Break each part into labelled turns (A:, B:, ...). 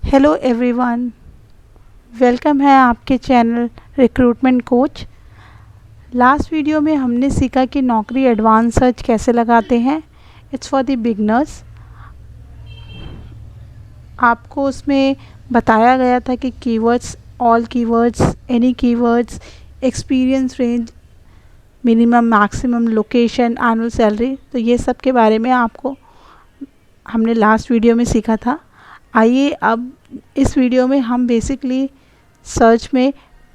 A: Hello everyone, welcome है आपके channel recruitment coach. Last video में हमने सीखा कि नौकरी एडवांस सर्च कैसे लगाते हैं। It's for the beginners. आपको उसमें बताया गया था कि keywords, all keywords, any keywords, experience range, minimum, maximum, location, annual salary, तो ये सब के बारे में आपको हमने लास्ट वीडियो में सीखा था। आइए अब इस वीडियो में हम बेसिकली सर्च में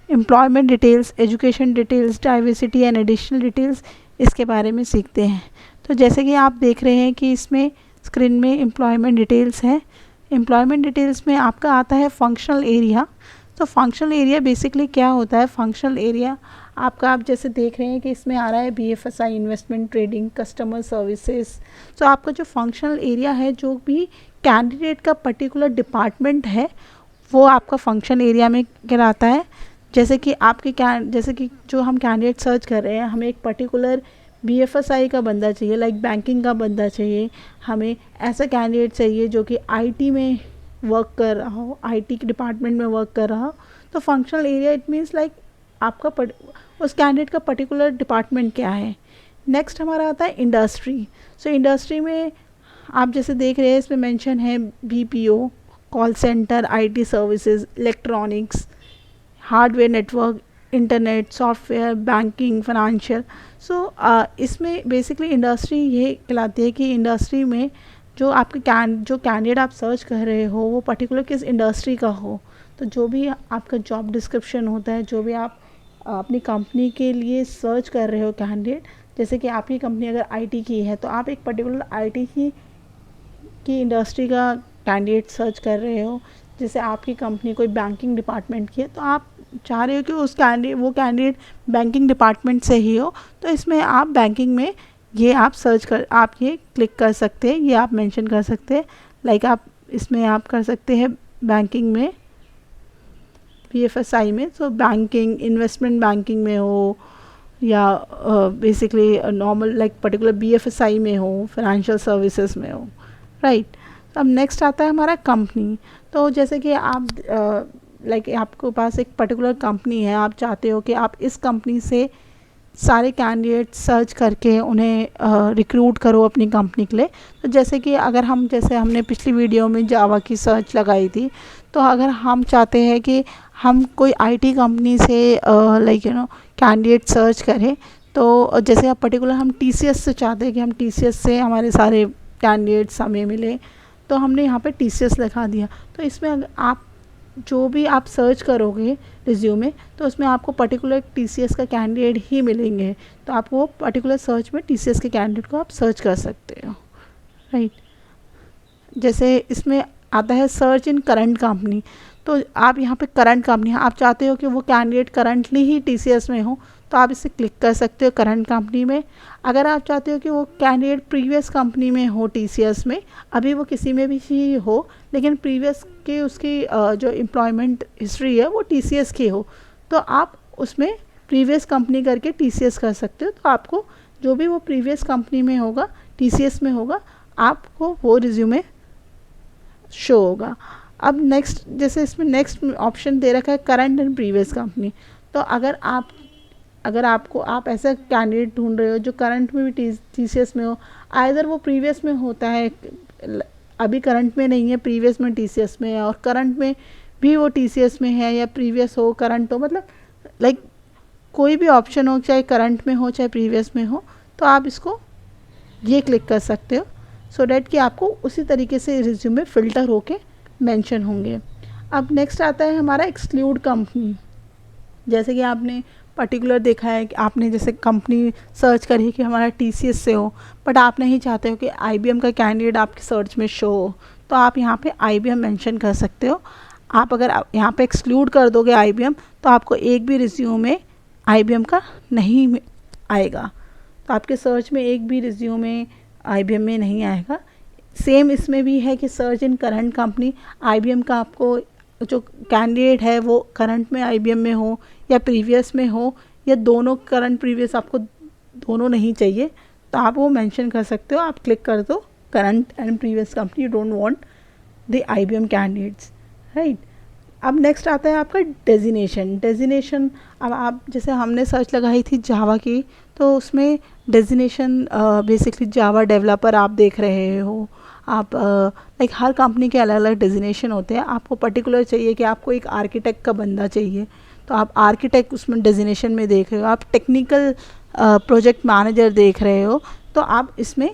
A: employment details, education details, diversity and additional details, इसके बारे में सीखते हैं। तो जैसे कि आप देख रहे हैं कि इसमें स्क्रीन में एम्प्लॉयमेंट डिटेल्स है। एम्प्लॉयमेंट डिटेल्स में आपका आता है फंक्शनल एरिया। तो फंक्शनल एरिया बेसिकली क्या होता है? फंक्शनल एरिया आपका, आप जैसे देख रहे हैं कि इसमें आ रहा है BFSI, investment trading, customer services. तो आपका जो फंक्शनल एरिया है, जो भी कैंडिडेट का पर्टिकुलर डिपार्टमेंट है, वो आपका फंक्शन एरिया में कहलाता है। जैसे कि जैसे कि जो हम कैंडिडेट सर्च कर रहे हैं, हमें एक पर्टिकुलर बीएफएसआई का बंदा चाहिए, लाइक बैंकिंग का बंदा चाहिए, हमें ऐसा कैंडिडेट चाहिए जो कि आईटी में वर्क कर रहा हो, आईटी के डिपार्टमेंट में वर्क कर रहा हो। तो functional area it means like आपका उस कैंडिडेट का पर्टिकुलर डिपार्टमेंट क्या है। नेक्स्ट हमारा आता है इंडस्ट्री। सो इंडस्ट्री में आप जैसे देख रहे हैं, इसमें मेंशन है BPO, call centre, IT services, electronics, hardware, network, internet, software, banking, financial. So इसमें बेसिकली इंडस्ट्री ये कहलाती है कि इंडस्ट्री में जो आपके जो कैंडिडेट आप सर्च कर रहे हो, वो पर्टिकुलर किस इंडस्ट्री का हो। तो जो भी आपका जॉब डिस्क्रिप्शन होता है, जो भी आप अपनी कंपनी के लिए सर्च कर रहे हो कैंडिडेट, जैसे कि आपकी कंपनी अगर आईटी की है, तो आप एक पर्टिकुलर आईटी की इंडस्ट्री का कैंडिडेट सर्च कर रहे हो। जैसे आपकी कंपनी कोई बैंकिंग डिपार्टमेंट की है, तो आप चाह रहे हो कि वो कैंडिडेट बैंकिंग डिपार्टमेंट से ही हो। तो इसमें आप बैंकिंग में ये आप ये क्लिक कर सकते हैं, ये आप मेंशन कर सकते हैं। लाइक आप इसमें आप कर सकते हैं बैंकिंग में, बीएफएसआई में। तो बैंकिंग, इन्वेस्टमेंट बैंकिंग में हो, या basically normal like particular BFSI में हो, फाइनेंशियल सर्विसेज में हो, राइट। अब नेक्स्ट आता है हमारा कंपनी। तो जैसे कि आप लाइक आपके पास एक पर्टिकुलर कंपनी है, आप चाहते हो कि आप इस कंपनी से सारे कैंडिडेट सर्च करके उन्हें रिक्रूट करो अपनी कंपनी के लिए। तो जैसे कि अगर जैसे हमने पिछली वीडियो में जावा की सर्च लगाई थी, तो अगर हम चाहते हैं कि हम कोई आईटी कंपनी से लाइक कैंडिडेट सर्च करें, तो जैसे आप पर्टिकुलर हम टीसीएस से चाहते हैं कि हम टीसीएस से हमारे सारे कैंडिडेट्स हमें मिले, तो हमने यहाँ पे टीसीएस लिखा दिया। तो इसमें आप जो भी आप सर्च करोगे रिज्यूमे, तो उसमें आपको पर्टिकुलर टीसीएस का कैंडिडेट ही मिलेंगे। तो आप वो पर्टिकुलर सर्च में टीसीएस के कैंडिडेट को आप सर्च कर सकते हो, राइट। जैसे इसमें आता है सर्च इन करंट कंपनी। तो आप यहाँ पे करंट कंपनी, आप चाहते हो कि वो कैंडिडेट करंटली ही टीसीएस में हो, तो आप इसे क्लिक कर सकते हो करंट कंपनी में। अगर आप चाहते हो कि वो कैंडिडेट प्रीवियस कंपनी में हो टीसीएस में, अभी वो किसी में भी ही हो, लेकिन प्रीवियस के उसकी जो एम्प्लॉयमेंट हिस्ट्री है वो टीसीएस की हो, तो आप उसमें प्रीवियस कंपनी करके टीसीएस कर सकते हो। तो आपको जो भी वो प्रीवियस कंपनी में होगा, टीसीएस में होगा, आपको वो रिज्यूमे शो होगा। अब नेक्स्ट, जैसे इसमें नेक्स्ट ऑप्शन दे रखा है करंट एंड प्रीवियस कंपनी। तो अगर आप ऐसा कैंडिडेट ढूंढ रहे हो जो करंट में भी टीसीएस में हो, आइदर वो प्रीवियस में होता है, अभी करंट में नहीं है, प्रीवियस में टीसीएस में है, और करंट में भी वो टीसीएस में है, या प्रीवियस हो करंट हो, मतलब लाइक कोई भी ऑप्शन हो, चाहे करंट में हो चाहे प्रीवियस में हो, तो आप इसको ये क्लिक कर सकते हो, सो डैट कि आपको उसी तरीके से रिज्यूमे फ़िल्टर होके मेंशन होंगे। अब नेक्स्ट आता है हमारा एक्सक्लूड कंपनी। जैसे कि आपने पर्टिकुलर देखा है कि आपने जैसे कंपनी सर्च करी कि हमारा टीसीएस से हो, बट आप नहीं चाहते हो कि आईबीएम का कैंडिडेट आपके सर्च में शो हो, तो आप यहाँ पे आईबीएम मेंशन कर सकते हो। आप अगर यहाँ पे एक्सक्लूड कर दोगे आईबीएम, तो आपको एक भी रिज्यूमे आईबीएम का नहीं आएगा। तो आपके सर्च में एक भी रिज्यूमे आईबीएम में नहीं आएगा। सेम इसमें भी है कि search in current company, IBM का आपको जो कैंडिडेट है वो करंट में आईबीएम में हो या प्रीवियस में हो, या दोनों करंट प्रीवियस, आपको दोनों नहीं चाहिए, तो आप वो मेंशन कर सकते हो। आप क्लिक कर दो current and previous company, you don't want the IBM candidates. Right. अब नेक्स्ट आता है आपका डेजिनेशन। अब आप जैसे हमने सर्च लगाई थी जावा की, तो उसमें डेजिनेशन बेसिकली जावा डेवलपर आप देख रहे हो। आप लाइक हर कंपनी के अलग अलग डेजिनेशन होते हैं। आपको पर्टिकुलर चाहिए कि आपको एक आर्किटेक्ट का बंदा चाहिए, तो आप आर्किटेक्ट उसमें डेजिनेशन में देख रहे हो। आप टेक्निकल प्रोजेक्ट मैनेजर देख रहे हो, तो आप इसमें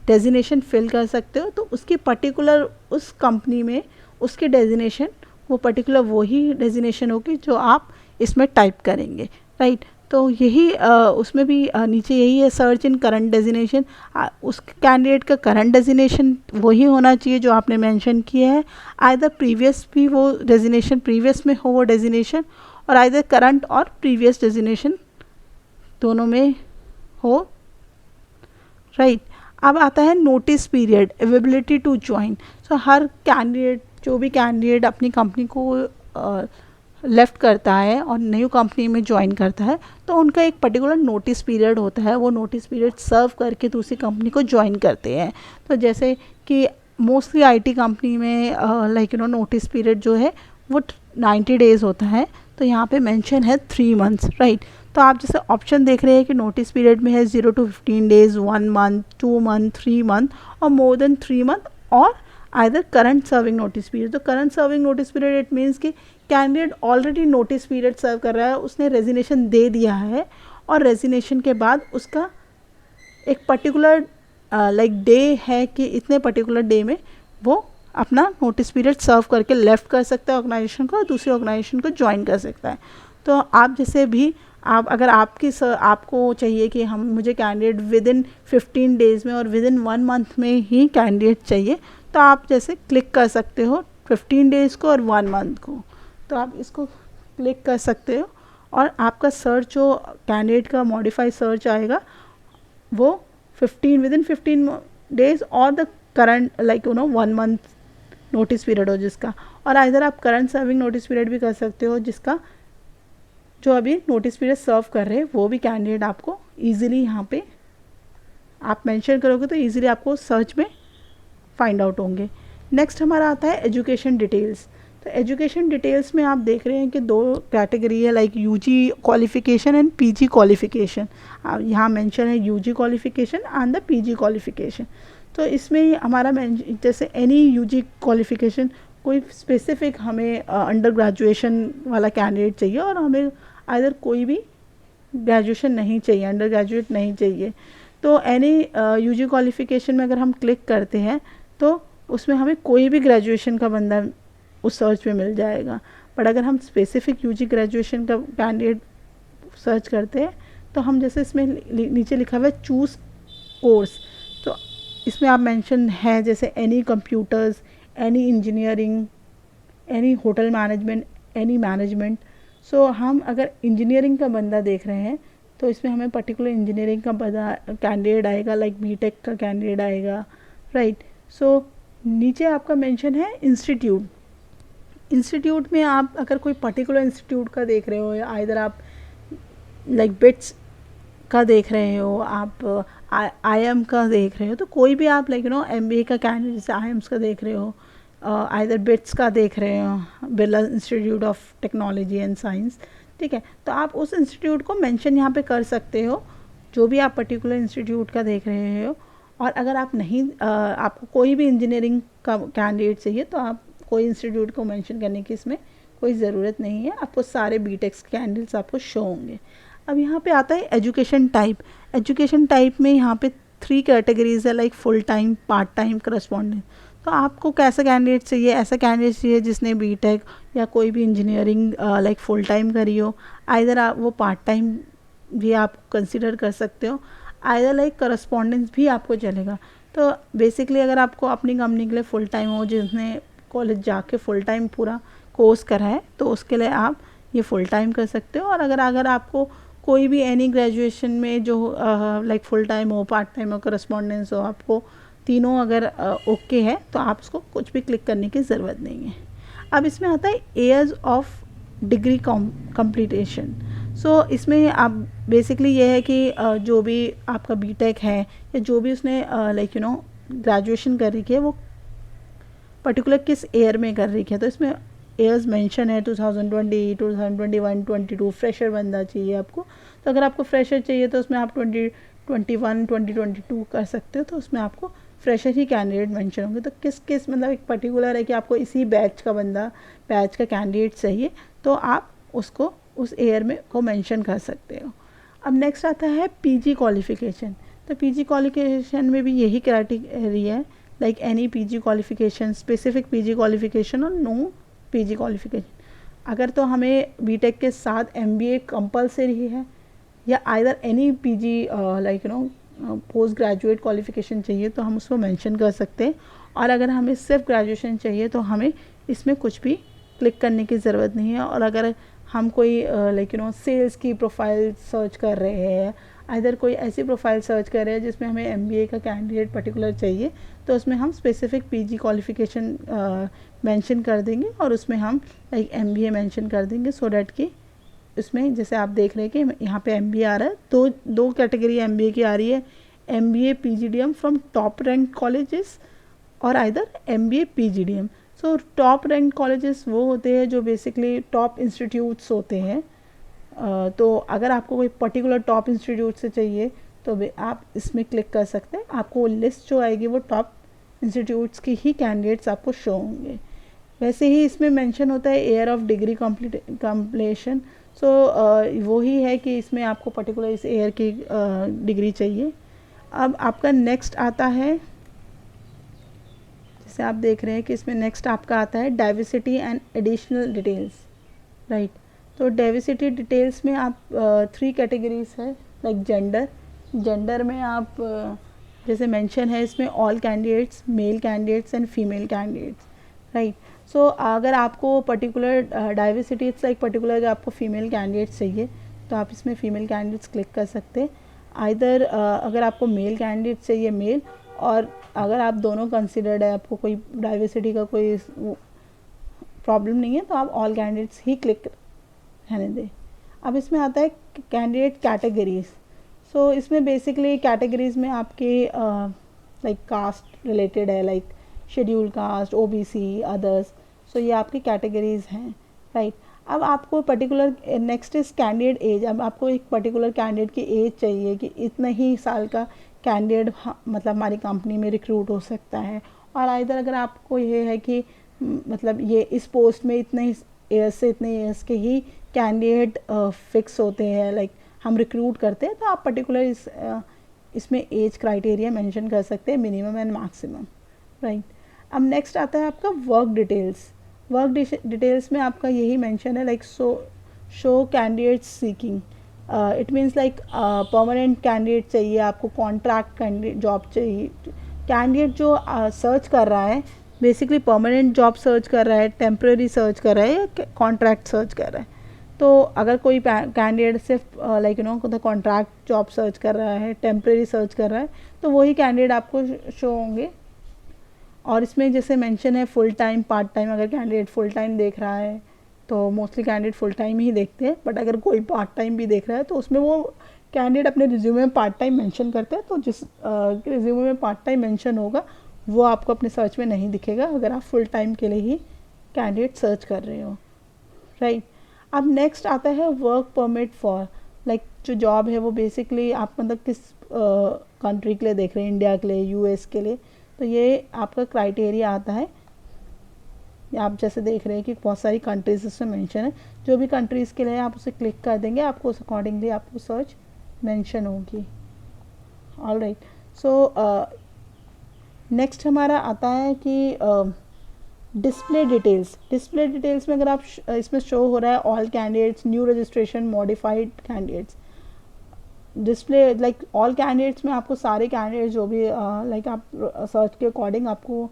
A: डेजिनेशन फिल कर सकते हो। तो उसकी पर्टिकुलर उस कंपनी में उसकी डेजिनेशन, वो पर्टिकुलर वही डेजिनेशन होगी जो आप इसमें टाइप करेंगे, राइट। तो यही उसमें भी नीचे यही है, सर्च इन करंट डेजिनेशन। उस कैंडिडेट का करंट डेजिनेशन वही होना चाहिए जो आपने मेंशन किया है। आइदर प्रीवियस भी वो डेजिनेशन प्रीवियस में हो वो डेजिनेशन, और आइदर करंट और प्रीवियस डेजिनेशन दोनों में हो, राइट। अब आता है notice period, availability to join. So हर कैंडिडेट, जो भी कैंडिडेट अपनी कंपनी को लेफ़्ट करता है और न्यू कंपनी में ज्वाइन करता है, तो उनका एक पर्टिकुलर नोटिस पीरियड होता है। वो नोटिस पीरियड सर्व करके दूसरी कंपनी को ज्वाइन करते हैं। तो जैसे कि मोस्टली आईटी कंपनी में लाइक नोटिस पीरियड जो है वो 90 डेज़ होता है। तो यहाँ पे मेंशन है 3 मंथ्स, राइट। तो आप जैसे ऑप्शन देख रहे हैं कि नोटिस पीरियड में है 0 to 15 days, 1 month, 2 month, 3 month और मोर देन 3 मंथ, और either current serving notice period. तो current serving notice period it means कि candidate already notice period serve कर रहा है, उसने रेजिग्नेशन दे दिया है, और रेजिग्नेशन के बाद उसका एक पर्टिकुलर लाइक डे है कि इतने पर्टिकुलर डे में वो अपना नोटिस पीरियड सर्व करके लेफ़्ट कर सकता है ऑर्गेनाइजेशन को, और दूसरी ऑर्गेनाइजेशन को ज्वाइन कर सकता है। तो आप जैसे भी आप अगर आपको चाहिए कि मुझे कैंडिडेट विद इन 15 डेज़ में और विद इन 1 मंथ में ही कैंडिडेट चाहिए, तो आप जैसे क्लिक कर सकते हो 15 डेज़ को और 1 मंथ को। तो आप इसको क्लिक कर सकते हो, और आपका सर्च जो कैंडिडेट का मॉडिफाई सर्च आएगा वो 15 विद इन 15 डेज़ और the current like 1 month notice period हो जिसका। और इधर आप करंट सर्विंग नोटिस पीरियड भी कर सकते हो, जिसका जो अभी नोटिस पीरियड सर्व कर रहे हैं वो भी कैंडिडेट आपको ईजिली यहाँ पे आप मेंशन करोगे तो ईजिली आपको सर्च में फाइंड आउट होंगे। नेक्स्ट हमारा आता है एजुकेशन डिटेल्स। तो एजुकेशन डिटेल्स में आप देख रहे हैं कि 2 कैटेगरी है, like UG qualification and PG qualification. यहाँ मेंशन है UG qualification and the PG qualification. तो इसमें हमारा जैसे एनी यूजी क्वालिफिकेशन, कोई स्पेसिफिक हमें अंडर ग्रेजुएशन वाला कैंडिडेट चाहिए, और हमें आइदर कोई भी ग्रेजुएशन नहीं चाहिए, अंडर ग्रेजुएट नहीं चाहिए। तो एनी यूजी क्वालिफिकेशन में अगर हम क्लिक करते हैं तो उसमें हमें कोई भी ग्रेजुएशन का बंदा उस सर्च में मिल जाएगा। बट अगर हम स्पेसिफिक यूजी ग्रेजुएशन का कैंडिडेट सर्च करते हैं तो हम जैसे इसमें नीचे लिखा हुआ है चूज़ कोर्स, तो इसमें आप मेंशन है जैसे any computers, any engineering, any hotel management, any management. So हम अगर इंजीनियरिंग का बंदा देख रहे हैं तो इसमें हमें पर्टिकुलर इंजीनियरिंग का बंदा कैंडिडेट आएगा, लाइक बीटेक का कैंडिडेट आएगा, राइट। सो नीचे आपका मेंशन है इंस्टीट्यूट। इंस्टीट्यूट में आप अगर कोई पर्टिकुलर इंस्टीट्यूट का देख रहे हो, या आइदर आप लाइक बिट्स का देख रहे हो, आप IIM का देख रहे हो, तो कोई भी आप लाइक MBA का कैंडिडेट जैसे IIMs का देख रहे हो, आइदर बिट्स का देख रहे हो, Birla institute of technology and science, ठीक है। तो आप उस इंस्टीट्यूट को मेंशन यहाँ पे कर सकते हो, जो भी आप पर्टिकुलर इंस्टीट्यूट का देख रहे हो। और अगर आप नहीं आपको कोई भी इंजीनियरिंग का कैंडिडेट चाहिए तो आप कोई इंस्टीट्यूट को मेंशन करने की इसमें कोई ज़रूरत नहीं है, आपको सारे बीटेक्स कैंडिडेट्स आपको शो होंगे। अब यहाँ पे आता है एजुकेशन टाइप। एजुकेशन टाइप में यहाँ पे 3 कैटेगरीज है, like full time, part time, correspondent. तो आपको कैसा कैंडिडेट चाहिए? ऐसा कैंडिडेट चाहिए जिसने बीटेक या कोई भी इंजीनियरिंग लाइक फुल टाइम करी हो, आइदर आप वो पार्ट टाइम भी आप कंसिडर कर सकते हो, आइदर लाइक करस्पॉन्डेंस भी आपको चलेगा। तो बेसिकली अगर आपको अपनी कंपनी के लिए फुल टाइम हो, जिसने कॉलेज जाके फुल टाइम पूरा कोर्स करा है, तो उसके लिए आप ये फुल टाइम कर सकते हो। और अगर आपको कोई भी एनी ग्रेजुएशन में जो लाइक फुल टाइम हो, पार्ट टाइम हो, करस्पॉन्डेंस हो, आपको तीनों अगर ओके है तो आप उसको कुछ भी क्लिक करने की ज़रूरत नहीं है। अब इसमें आता है एयर्स ऑफ डिग्री कंप्लीटेशन। सो इसमें आप बेसिकली ये है कि जो भी आपका बीटेक है या जो भी उसने लाइक ग्रेजुएशन कर रखी है, वो पर्टिकुलर किस ईयर में कर रखी है, तो इसमें ईयर्स मेंशन है 2020, 2021, 22 फ्रेशर बनना चाहिए आपको। तो अगर आपको फ्रेशर चाहिए तो उसमें आप 2021, 2022 कर सकते हो, तो उसमें आपको फ्रेशर ही कैंडिडेट मेंशन होंगे। तो किस मतलब एक पर्टिकुलर है कि आपको इसी बैच का कैंडिडेट चाहिए, तो आप उसको उस ईयर में को मेंशन कर सकते हो। अब नेक्स्ट आता है पीजी क्वालिफिकेशन। तो पीजी क्वालिफिकेशन में भी यही क्राइटेरिया है, like any PG qualification, specific PG qualification और नो पीजी क्वालिफिकेशन। अगर तो हमें बीटेक के साथ एमबीए कंपलसरी है, या either any PG like post graduate qualification चाहिए तो हम उसको मेंशन कर सकते हैं। और अगर हमें सिर्फ ग्रेजुएशन चाहिए तो हमें इसमें कुछ भी क्लिक करने की ज़रूरत नहीं है। और अगर हम कोई लाइक सेल्स की प्रोफाइल सर्च कर रहे हैं, आइदर कोई ऐसी प्रोफाइल सर्च कर रहे हैं जिसमें हमें एमबीए का कैंडिडेट पर्टिकुलर चाहिए, तो उसमें हम स्पेसिफिक पीजी क्वालिफिकेशन मेंशन कर देंगे और उसमें हम लाइक एमबीए मेंशन कर देंगे, सो डैट कि इसमें जैसे आप देख रहे हैं कि यहाँ पे एमबीए आ रहा है, दो कैटेगरी एमबीए की आ रही है, MBA PGDM from top rank colleges और either MBA PGDM. So top rank colleges वो होते हैं जो बेसिकली टॉप इंस्टीट्यूट्स होते हैं। तो अगर आपको कोई पर्टिकुलर टॉप इंस्टीट्यूट से चाहिए तो आप इसमें क्लिक कर सकते हैं। आपको लिस्ट जो आएगी वो टॉप इंस्टीट्यूट्स की ही कैंडिडेट्स आपको शो होंगे। वैसे ही इसमें मेंशन होता है ईयर ऑफ डिग्री कंप्लीशन। सो वही है कि इसमें आपको पर्टिकुलर इस ईयर की डिग्री चाहिए। अब आपका नेक्स्ट आता है, जैसे आप देख रहे हैं कि इसमें नेक्स्ट आपका आता है diversity and additional details, right. तो डाइवर्सिटी डिटेल्स में आप 3 कैटेगरीज है, लाइक जेंडर में आप जैसे मेंशन है इसमें all candidates, male candidates and female candidates, right. So अगर आपको particular diversity it's like particular अगर आपको फीमेल कैंडिडेट्स चाहिए तो आप इसमें फीमेल कैंडिडेट्स क्लिक कर सकते हैं। आइदर अगर आपको मेल कैंडिडेट चाहिए मेल, और अगर आप दोनों कंसिडर्ड है, आपको कोई डाइवर्सिटी का कोई प्रॉब्लम नहीं है, तो आप ऑल कैंडिडेट्स ही क्लिक रहने दें। अब इसमें आता है कैंडिडेट कैटेगरीज। सो इसमें बेसिकली कैटेगरीज में आपके लाइक कास्ट रिलेटेड है, like schedule caste, OBC, others. So ये आपकी कैटेगरीज हैं, राइट। अब आपको particular next is candidate age. अब आपको एक पर्टिकुलर कैंडिडेट की एज चाहिए कि इतना ही साल का कैंडिडेट मतलब हमारी कंपनी में रिक्रूट हो सकता है। और आइदर अगर आपको ये है कि मतलब ये इस पोस्ट में इतने ही ईयर्स से इतने ईयर्स के ही कैंडिडेट फिक्स होते हैं, लाइक हम रिक्रूट करते हैं, तो आप पर्टिकुलर इसमें एज क्राइटेरिया मेंशन कर सकते हैं, मिनिमम एंड मैक्सिमम, राइट। अब नेक्स्ट आता है आपका वर्क डिटेल्स। वर्क डिटेल्स में आपका यही मेंशन है, like show candidate seeking. It means like permanent candidate चाहिए आपको, कॉन्ट्रैक्ट कैंडिडेट जॉब चाहिए। कैंडिडेट जो सर्च कर रहा है बेसिकली परमानेंट जॉब सर्च कर रहा है, टेम्प्रेरी सर्च कर रहा है, या कॉन्ट्रैक्ट सर्च कर रहा है। तो अगर कोई कैंडिडेट सिर्फ लाइक कॉन्ट्रैक्ट जॉब सर्च कर रहा है, टेम्प्रेरी सर्च कर रहा है, तो वही कैंडिडेट आपको शो होंगे। और इसमें जैसे मेंशन है फुल टाइम, पार्ट टाइम। अगर कैंडिडेट फुल टाइम देख रहा है तो मोस्टली कैंडिडेट फुल टाइम ही देखते हैं, बट अगर कोई पार्ट टाइम भी देख रहा है तो उसमें वो कैंडिडेट अपने रिज्यूमे में पार्ट टाइम मेंशन करते हैं। तो जिस रिज्यूमे में पार्ट टाइम मेंशन होगा वो आपको अपने सर्च में नहीं दिखेगा अगर आप फुल टाइम के लिए ही कैंडिडेट सर्च कर रहे हो, राइट। अब नेक्स्ट आता है वर्क परमिट फॉर, लाइक जो जॉब है वो बेसिकली आप मतलब किस कंट्री के लिए देख रहे हैं, इंडिया के लिए, यूएस के लिए। तो ये आपका क्राइटेरिया आता है। आप जैसे देख रहे हैं कि बहुत सारी कंट्रीज इसमें मेंशन है, जो भी कंट्रीज़ के लिए आप उसे क्लिक कर देंगे आपको उस अकॉर्डिंगली आपको सर्च मेंशन होगी। All right. सो नेक्स्ट हमारा आता है कि डिस्प्ले डिटेल्स। डिस्प्ले डिटेल्स में अगर आप इसमें शो हो रहा है all candidates, new registration, modified candidates. Display like all candidates में आपको सारे कैंडिडेट्स जो भी लाइक आप सर्च के अकॉर्डिंग आपको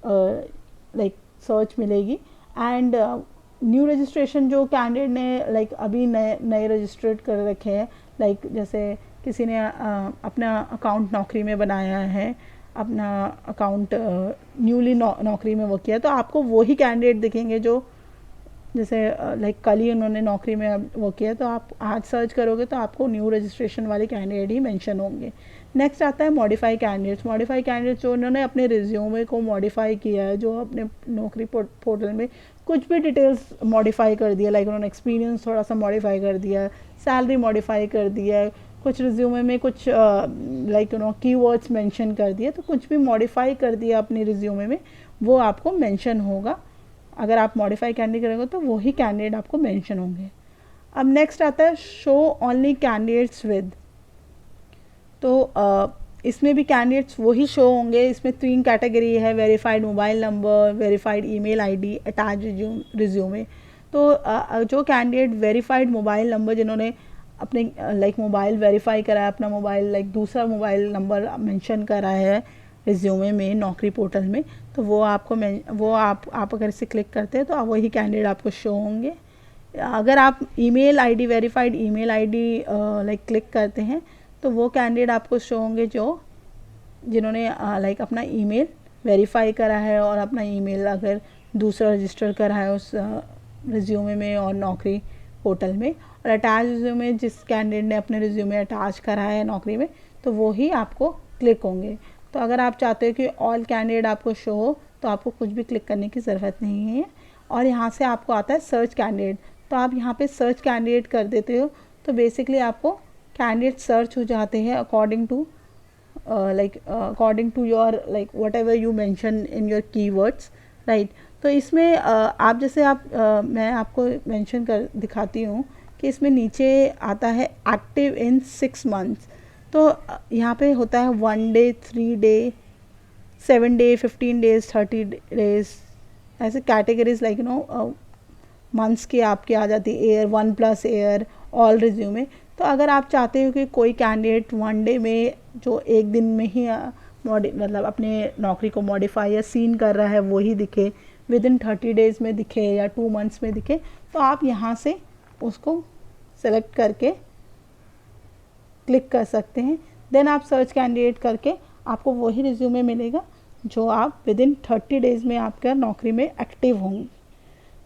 A: लाइक सर्च मिलेगी। एंड न्यू रजिस्ट्रेशन जो कैंडिडेट ने लाइक अभी नए रजिस्टर्ड कर रखे हैं, लाइक जैसे किसी ने अपना अकाउंट नौकरी में बनाया है, अपना अकाउंट न्यूली नौकरी में वो किया, तो आपको वही कैंडिडेट दिखेंगे जो जैसे लाइक कल ही उन्होंने नौकरी में वो किया। तो आप आज सर्च करोगे तो आपको न्यू रजिस्ट्रेशन वाले कैंडिडेट ही मेंशन होंगे। नेक्स्ट आता है मॉडिफाई कैंडिडेट्स। मॉडिफाई कैंडिडेट्स जो उन्होंने अपने रिज्यूमे को मॉडिफाई किया है, जो अपने नौकरी पोर्टल में कुछ भी डिटेल्स मॉडिफाई कर दिया, लाइक उन्होंने एक्सपीरियंस थोड़ा सा मॉडिफाई कर दिया, सैलरी मॉडिफाई कर दिया, कुछ रिज्यूमे में कुछ लाइक कीवर्ड्स मेंशन कर दिए, तो कुछ भी मॉडिफाई कर दिया अपने रिज्यूमे में, वो आपको मेंशन होगा। अगर आप मॉडिफाई कैंडिडेट करेंगे तो वही कैंडिडेट आपको मेंशन होंगे। अब नेक्स्ट आता है शो ओनली कैंडिडेट्स विद। तो इसमें भी कैंडिडेट्स वही शो होंगे। इसमें 3 कैटेगरी है, verified mobile number, verified email ID, attach resume. तो जो कैंडिडेट वेरीफाइड मोबाइल नंबर, जिन्होंने अपने लाइक मोबाइल वेरीफाई करा है, अपना मोबाइल लाइक दूसरा मोबाइल नंबर मेंशन करा है रिज्यूमे में नौकरी पोर्टल में, तो वो आप अगर इसे क्लिक करते हैं तो वही कैंडिडेट आपको शो होंगे। अगर आप email ID, verified email ID like click करते हैं तो वो कैंडिडेट आपको शो होंगे जिन्होंने लाइक अपना ईमेल वेरीफाई करा है और अपना ईमेल अगर दूसरा रजिस्टर करा है उस रिज्यूमे में और नौकरी पोर्टल में। और अटैच रिज्यूमे, जिस कैंडिडेट ने अपने रिज्यूमे अटैच करा है नौकरी में, तो वो ही आपको क्लिक होंगे। तो अगर आप चाहते हो कि ऑल कैंडिडेट आपको शो हो तो आपको कुछ भी क्लिक करने की ज़रूरत नहीं है। और यहाँ से आपको आता है सर्च कैंडिडेट। तो आप यहाँ पे सर्च कैंडिडेट कर देते हो तो बेसिकली आपको कैंडिडेट सर्च हो जाते हैं according to your like whatever you mention in your keywords, right. तो इसमें आप जैसे मैं आपको मेंशन कर दिखाती हूँ कि इसमें नीचे आता है एक्टिव इन 6 मंथ्स। तो यहाँ पे होता है 1 day, 3 day, 7 day, 15 days, 30 days, ऐसे कैटेगरीज लाइक मंथ्स की आपकी आ जाती है। Air, 1+ air, all resume. तो अगर आप चाहते हो कि कोई कैंडिडेट 1 डे में जो 1 दिन में ही मतलब अपने नौकरी को मॉडिफाई या सीन कर रहा है वही दिखे, विदिन 30 डेज़ में दिखे या 2 मंथ्स में दिखे, तो आप यहाँ से उसको सेलेक्ट करके क्लिक कर सकते हैं। देन आप सर्च कैंडिडेट करके आपको वही रिज्यूमे मिलेगा जो आप विदिन 30 डेज़ में आपका नौकरी में एक्टिव होंगे।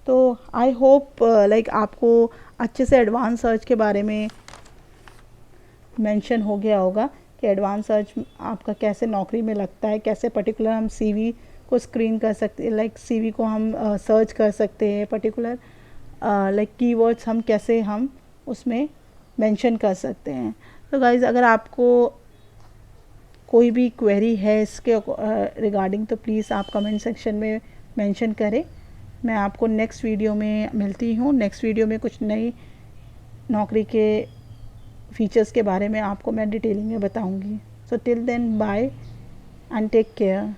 A: तो आई होप लाइक आपको अच्छे से एडवांस सर्च के बारे में मेंशन हो गया होगा कि एडवांस सर्च आपका कैसे नौकरी में लगता है, कैसे पर्टिकुलर हम सीवी को स्क्रीन कर सकते हैं, लाइक सीवी को हम सर्च कर सकते हैं, पर्टिकुलर लाइक कीवर्ड्स हम कैसे हम उसमें मेंशन कर सकते हैं। तो गाइज़, अगर आपको कोई भी क्वेरी है इसके रिगार्डिंग तो प्लीज़ आप कमेंट सेक्शन में मेंशन करें। मैं आपको नेक्स्ट वीडियो में मिलती हूँ। नेक्स्ट वीडियो में कुछ नई नौकरी के फीचर्स के बारे में आपको मैं डिटेलिंग में बताऊँगी। So till then, bye and take care.